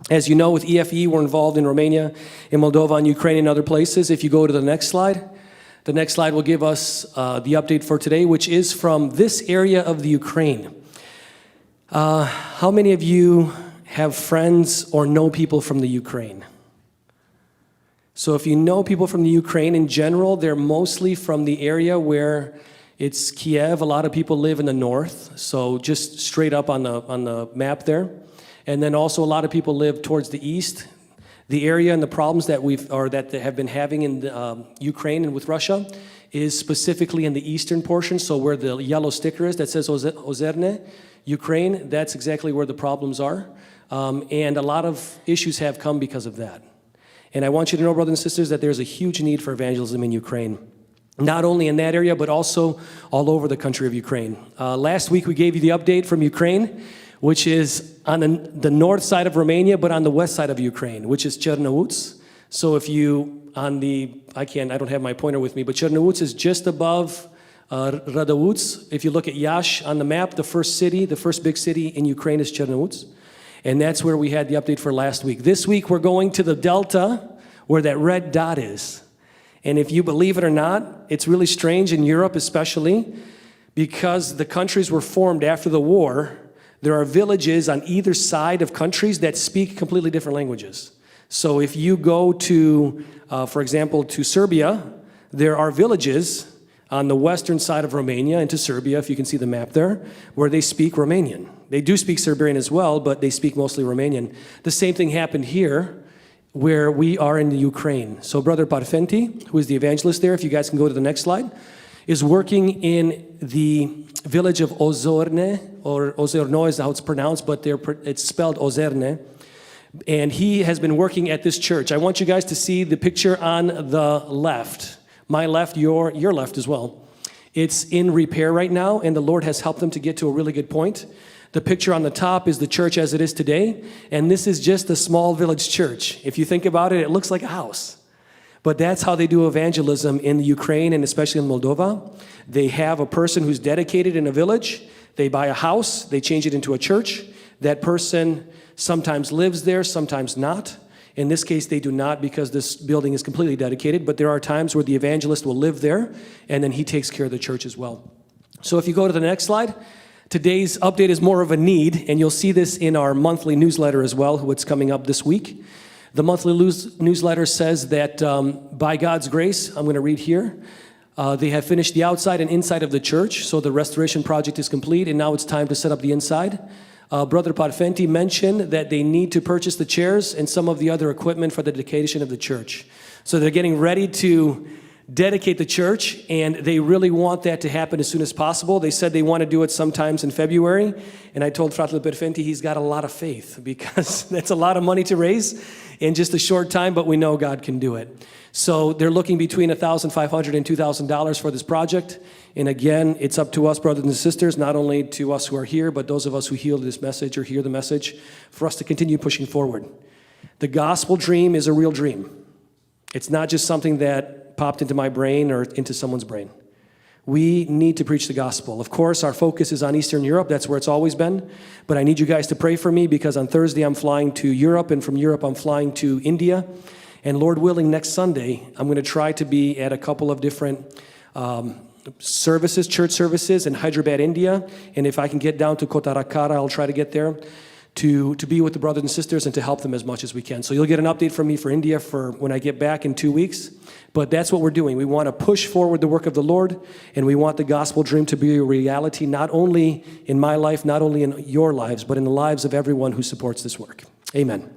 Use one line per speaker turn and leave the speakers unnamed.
As you know, with EFE, we're involved in Romania, in Moldova, and Ukraine, and other places. If you go to the next slide will give us the update for today, which is from this area of the Ukraine. How many of you have friends or know people from the Ukraine? So if you know people from the Ukraine in general, they're mostly from the area where it's Kiev. A lot of people live in the north, so just straight up on the map there. And then also a lot of people live towards the east. The area and the problems that they have been having in Ukraine and with Russia is specifically in the eastern portion. So where the yellow sticker is that says Hosanna, Ukraine, that's exactly where the problems are. And a lot of issues have come because of that. And I want you to know, brothers and sisters, that there's a huge need for evangelism in Ukraine. Not only in that area, but also all over the country of Ukraine. Last week we gave you the update from Ukraine, which is on the north side of Romania, but on the west side of Ukraine, which is Chernouts. So if you, I don't have my pointer with me, but Chernouts is just above Radouts. If you look at Iași on the map, the first big city in Ukraine is Chernouts. And that's where we had the update for last week. This week we're going to the delta where that red dot is. And if you believe it or not, it's really strange in Europe especially, because the countries were formed after the war. There are villages on either side of countries that speak completely different languages. So if you go to, for example, to Serbia, there are villages on the western side of Romania into Serbia, if you can see the map there, where they speak Romanian. They do speak Serbian as well, but they speak mostly Romanian. The same thing happened here, where we are in the Ukraine. So Brother Parfenti, who is the evangelist there, if you guys can go to the next slide, is working in the village of Ozorne, or Ozorno is how it's pronounced, but it's spelled Ozerne. And he has been working at this church. I want you guys to see the picture on the left. My left, your left as well. It's in repair right now, and the Lord has helped them to get to a really good point. The picture on the top is the church as it is today, and this is just a small village church. If you think about it, it looks like a house. But that's how they do evangelism in the Ukraine and especially in Moldova. They have a person who's dedicated in a village. They buy a house, they change it into a church. That person sometimes lives there, sometimes not. In this case, they do not, because this building is completely dedicated, but there are times where the evangelist will live there, and then he takes care of the church as well. So if you go to the next slide, today's update is more of a need, and you'll see this in our monthly newsletter as well, what's coming up this week. The monthly newsletter says that by God's grace, I'm going to read here, they have finished the outside and inside of the church, so the restoration project is complete, and now it's time to set up the inside. Brother Parfenti mentioned that they need to purchase the chairs and some of the other equipment for the dedication of the church. So they're getting ready to dedicate the church, and they really want that to happen as soon as possible. They said they want to do it sometimes in February, and I told Fratello Perfenti he's got a lot of faith, because that's a lot of money to raise in just a short time, but we know God can do it. So they're looking between $1,500 and $2,000 for this project. And again, it's up to us, brothers and sisters, not only to us who are here, but those of us who hear this message or hear the message, for us to continue pushing forward. The gospel dream is a real dream. It's not just something that popped into my brain or into someone's brain. We need to preach the gospel. Of course, our focus is on Eastern Europe. That's where it's always been. But I need you guys to pray for me, because on Thursday I'm flying to Europe, and from Europe I'm flying to India. And Lord willing, next Sunday, I'm going to try to be at a couple of different church services in Hyderabad, India. And if I can get down to Kotarakara, I'll try to get there to be with the brothers and sisters and to help them as much as we can. So you'll get an update from me for India for when I get back in 2 weeks. But that's what we're doing. We want to push forward the work of the Lord, and we want the gospel dream to be a reality, not only in my life, not only in your lives, but in the lives of everyone who supports this work. Amen.